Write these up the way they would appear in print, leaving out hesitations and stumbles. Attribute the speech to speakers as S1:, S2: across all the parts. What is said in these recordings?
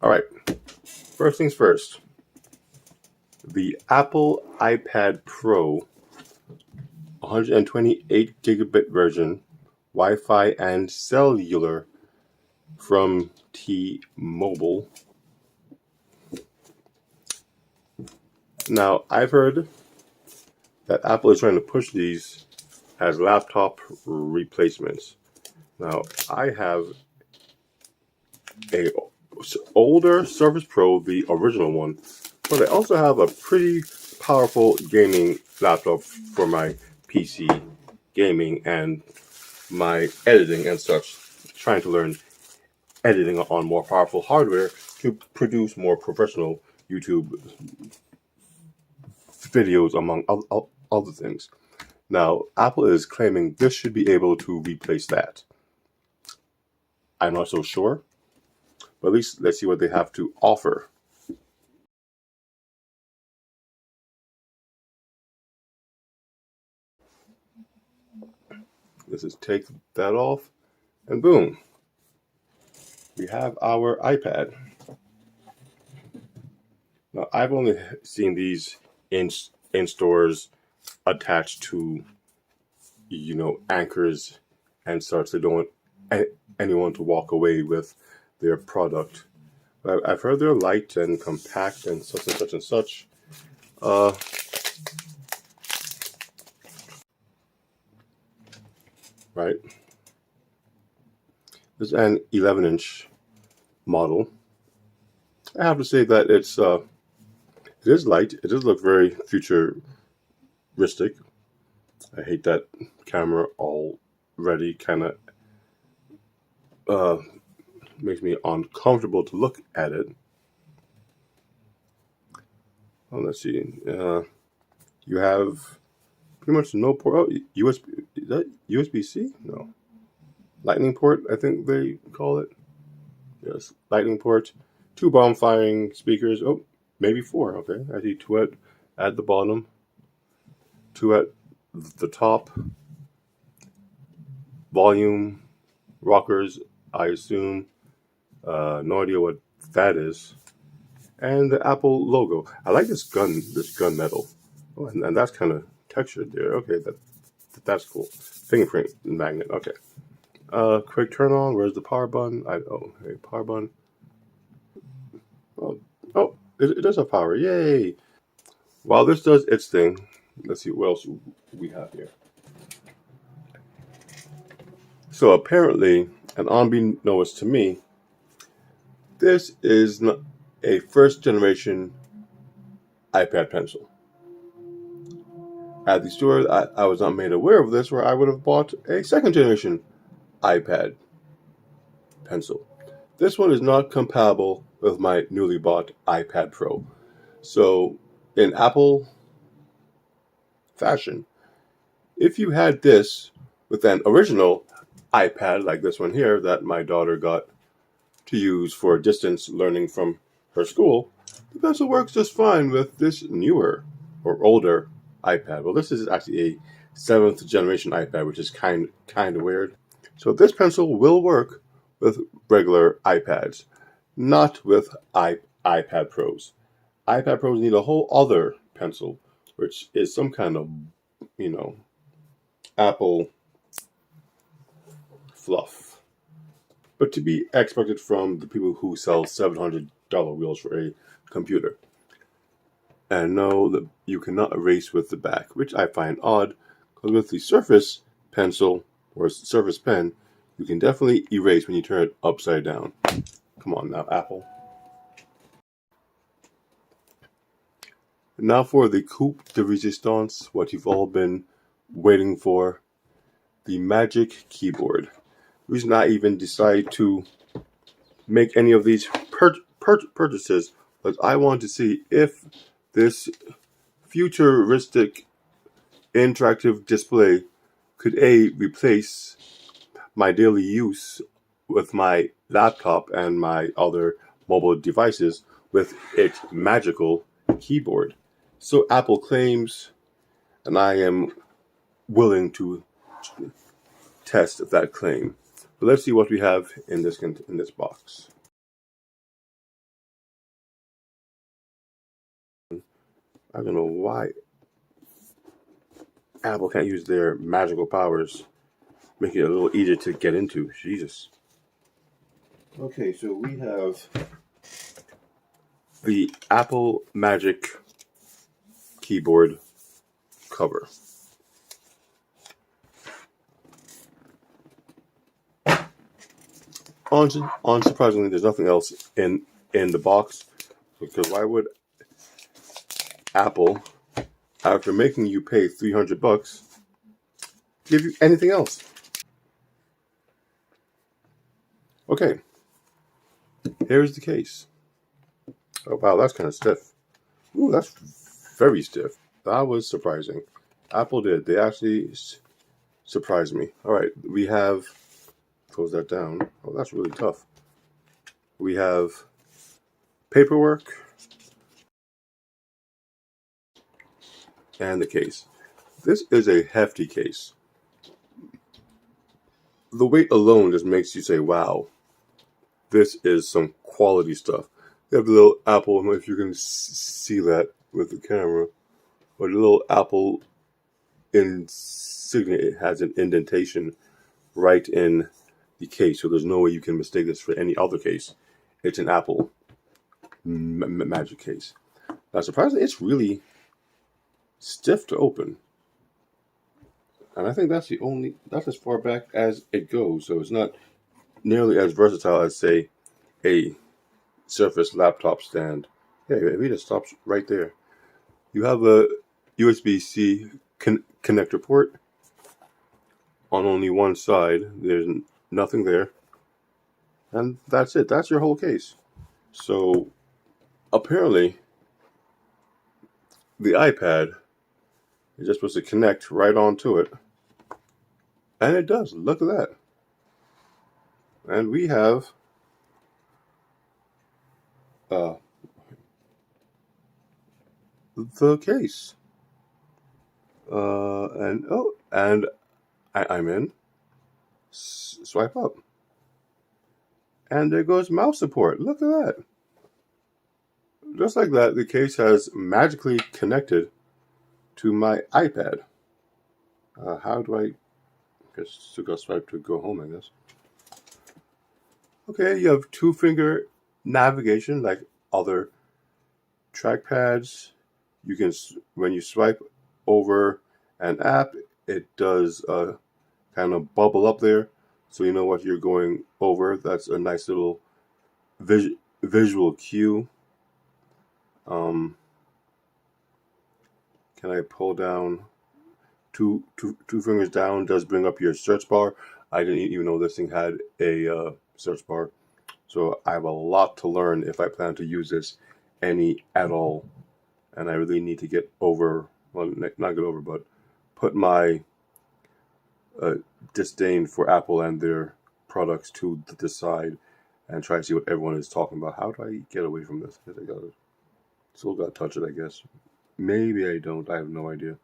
S1: All right, first things first. The Apple iPad Pro 128 gigabit version, Wi-Fi and cellular from T-Mobile. Now, I've heard that Apple is trying to push these as laptop replacements. Now, I have a older Surface Pro, the original one, but I also have a pretty powerful gaming laptop for my PC gaming and my editing and such. Trying to learn editing on more powerful hardware to produce more professional YouTube videos, among other things. Now, Apple is claiming this should be able to replace that. I'm not so sure, but at least let's see what they have to offer. Let's just take that off, and boom, we have our iPad. Now, I've only seen these in stores attached to, anchors and such. They don't want anyone to walk away with their product. But I've heard they're light and compact and such and such and such. Right. This is an 11-inch model. I have to say that it is light. It does look very futuristic. I hate that camera already. Kind of makes me uncomfortable to look at it. Oh, let's see. You have pretty much no port. Oh, USB. Is that USB-C? No. Lightning port, I think they call it. Yes, lightning port. 2 bomb firing speakers. Oh, maybe 4. Okay, I see 2 at the bottom, 2 at the top. Volume rockers, I assume. No idea what that is. And the Apple logo. I like this gunmetal. Oh, and that's kind of textured there. Okay, that's cool. Fingerprint magnet. Okay. Quick turn on. Where's the power button? Hey, power button. Oh, it does have power. Yay! While this does its thing, let's see what else we have here. So apparently, and unbeknownst to me, this is not a first generation iPad pencil. At the store, I was not made aware of this, where I would have bought a second generation iPad pencil. This one is not compatible with my newly bought iPad Pro. So, in Apple fashion, if you had this with an original iPad like this one here that my daughter got to use for distance learning from her school, the pencil works just fine with this newer or older iPad. Well, this is actually a 7th generation iPad, which is kind of weird. So this pencil will work with regular iPads, not with iPad Pros. iPad Pros need a whole other pencil, which is some kind of, Apple fluff. But to be expected from the people who sell $700 wheels for a computer. And know that you cannot erase with the back, which I find odd, because with the Surface pencil or Surface pen, you can definitely erase when you turn it upside down. Come on now, Apple. Now for the coup de resistance, what you've all been waiting for, the Magic Keyboard. The reason I even decide to make any of these purchases was I wanted to see if this futuristic interactive display could replace my daily use with my laptop and my other mobile devices with its magical keyboard. So Apple claims, and I am willing to test that claim. But let's see what we have in this box. I don't know why Apple can't use their magical powers, make it a little easier to get into. Jesus. Okay, so we have the Apple Magic keyboard cover. Unsurprisingly, there's nothing else in the box, because why would Apple, after making you pay $300, give you anything else? Okay, here's the case. Oh wow, that's kind of stiff. Ooh, that's very stiff. That was surprising. Apple did. They actually surprised me. All right, we have, close that down. Oh, that's really tough. We have paperwork and the case. This is a hefty case. The weight alone just makes you say, wow, this is some quality stuff. You have the little Apple, I don't know if you can see that with the camera, but the little Apple insignia, it has an indentation right in the case, so there's no way you can mistake this for any other case. It's an Apple Magic case. Now, surprisingly, it's really stiff to open. And I think that's as far back as it goes, so it's not nearly as versatile as, say, a Surface laptop stand. Yeah, it just stops right there. You have a USB-C connector port on only one side. There's nothing there. And that's it. That's your whole case. So, apparently, the iPad is just supposed to connect right onto it. And it does. Look at that. And we have the case. And I'm in. Swipe up. And there goes mouse support. Look at that. Just like that, the case has magically connected to my iPad. How do I guess still got swipe to go home, I guess. Okay, you have 2-finger navigation like other trackpads. You can, when you swipe over an app, it does kind of bubble up there, so you know what you're going over. That's a nice little visual cue. Can I pull down? Two fingers down does bring up your search bar. I didn't even know this thing had a search bar, so I have a lot to learn if I plan to use this any at all. And I really need to get over, well, not get over, but put my disdain for Apple and their products to the side and try to see what everyone is talking about. How do I get away from this? I still got to touch it, I guess. Maybe I don't. I have no idea.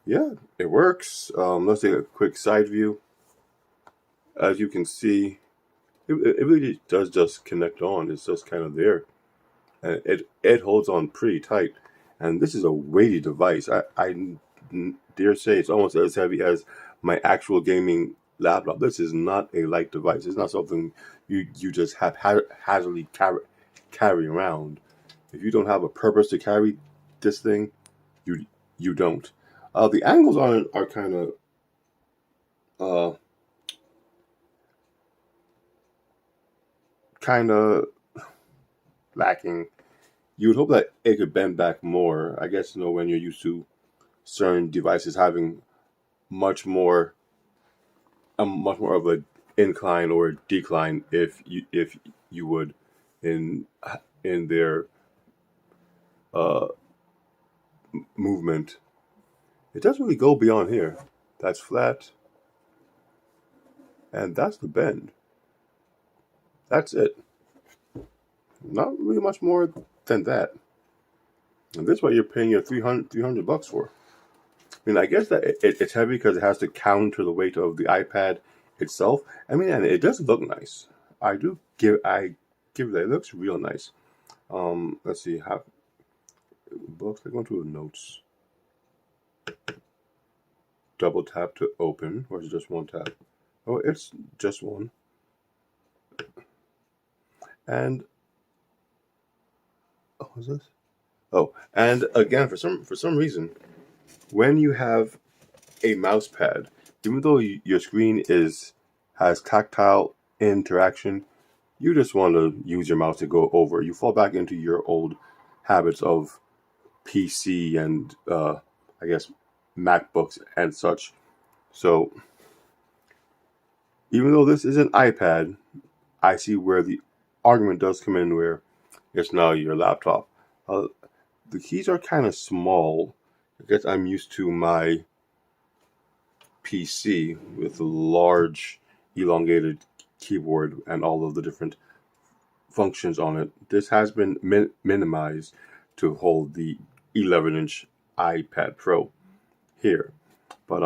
S1: Yeah, it works. Let's take a quick side view. As you can see, it really does just connect on. It's just kind of there. And it holds on pretty tight. And this is a weighty device. I dare say it's almost as heavy as my actual gaming laptop. This is not a light device. It's not something you just haphazardly carry around. If you don't have a purpose to carry this thing, you don't. The angles on it are kind of lacking. You would hope that it could bend back more. I guess, when you're used to certain devices having much more of an incline or decline, if you would, in their movement. It doesn't really go beyond here. That's flat, and that's the bend. That's it. Not really much more than that. And this is what you're paying your $300 for. I mean, I guess that it's heavy because it has to counter the weight of the iPad itself. I mean, and it does look nice. I give it that. It looks real nice. Let's see, have books. I go into the notes. Double tap to open, or is it just one tap? Oh, it's just one. And oh, what's this? Oh, and again, for some reason, when you have a mouse pad, even though your screen has tactile interaction, you just want to use your mouse to go over. You fall back into your old habits of PC and I guess MacBooks and such. So even though this is an iPad, I see where the argument does come in, where it's now your laptop. The keys are kind of small. I guess I'm used to my PC with a large elongated keyboard and all of the different functions on it. This has been minimized to hold the 11-inch iPad Pro here. But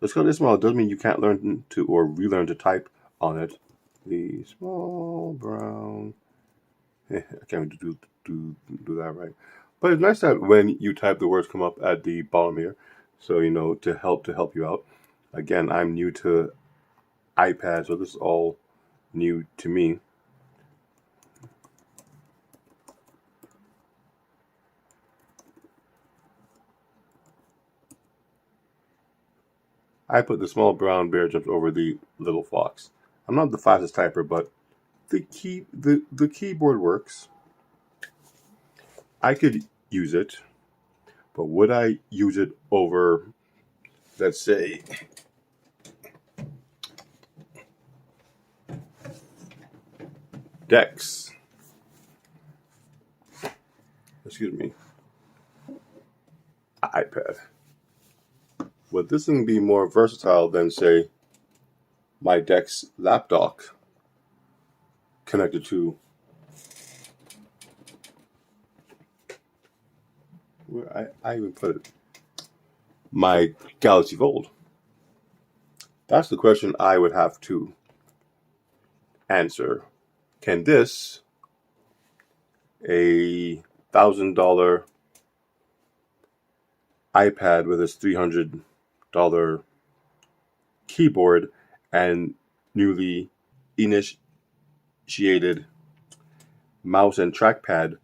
S1: let's go this small. It doesn't mean you can't learn to or relearn to type on it. The small brown. I can't do that right. But it's nice that when you type, the words come up at the bottom here, so you know to help you out. Again, I'm new to iPad, so this is all new to me. I put the small brown bear jumps over the little fox. I'm not the fastest typer, but the keyboard works. I could use it, but would I use it over, let's say, DeX? Excuse me. iPad. Would this thing be more versatile than, say, my DeX laptop connected to where I even put it? My Galaxy Fold. That's the question I would have to answer. Can this, a $1,000 iPad with its $300 keyboard and newly initiated mouse and trackpad,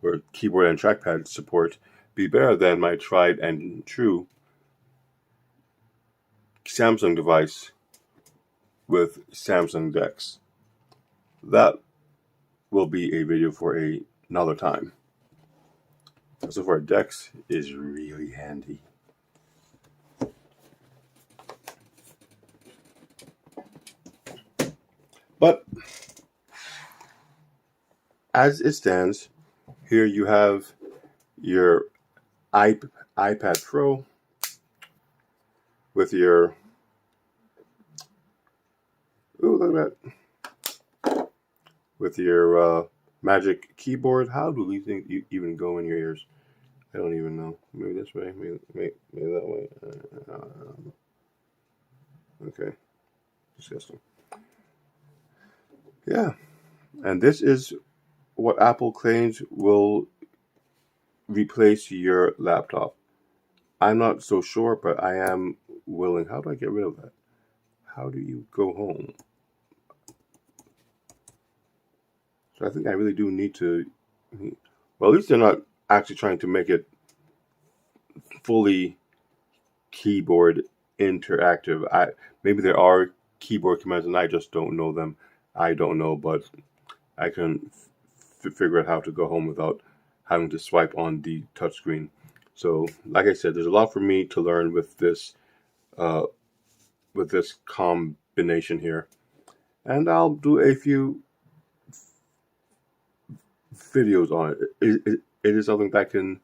S1: or keyboard and trackpad support, be better than my tried and true Samsung device with Samsung DeX? That will be a video for another time. So far, DeX is really handy. But as it stands, here you have your iPad Pro with your, ooh, look at that, with your Magic Keyboard. How do these things even go in your ears? I don't even know. Maybe this way, maybe that way. Okay, disgusting. Yeah, and this is what Apple claims will replace your laptop. I'm not so sure, but I am willing. How do I get rid of that? How do you go home? So I think I really do need to, well, at least they're not actually trying to make it fully keyboard interactive. Maybe there are keyboard commands and I just don't know them. I don't know, but I can figure out how to go home without having to swipe on the touchscreen. So, like I said, there's a lot for me to learn with this combination here, and I'll do a few videos on it. It is something that can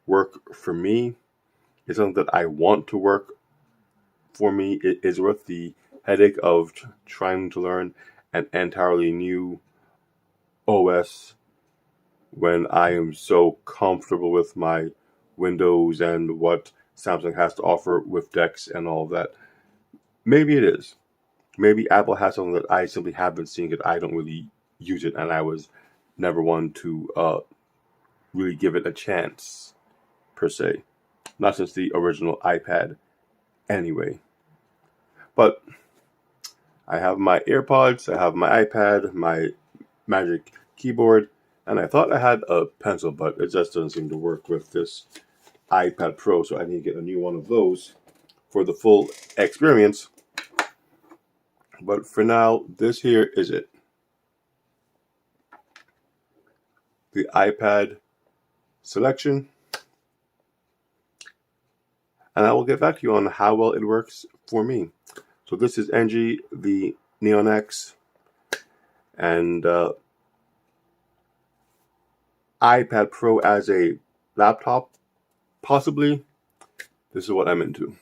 S1: work for me. It's something that I want to work for me. It is worth the headache of trying to learn an entirely new OS when I am so comfortable with my Windows and what Samsung has to offer with DeX and all of that. Maybe it is. Maybe Apple has something that I simply haven't seen because I don't really use it, and I was never one to really give it a chance, per se. Not since the original iPad, anyway. But I have my AirPods, I have my iPad, my Magic Keyboard, and I thought I had a pencil, but it just doesn't seem to work with this iPad Pro, so I need to get a new one of those for the full experience. But for now, this here is it. The iPad selection. And I will get back to you on how well it works for me. So this is NG, the Neon X, and iPad Pro as a laptop, possibly. This is what I'm into.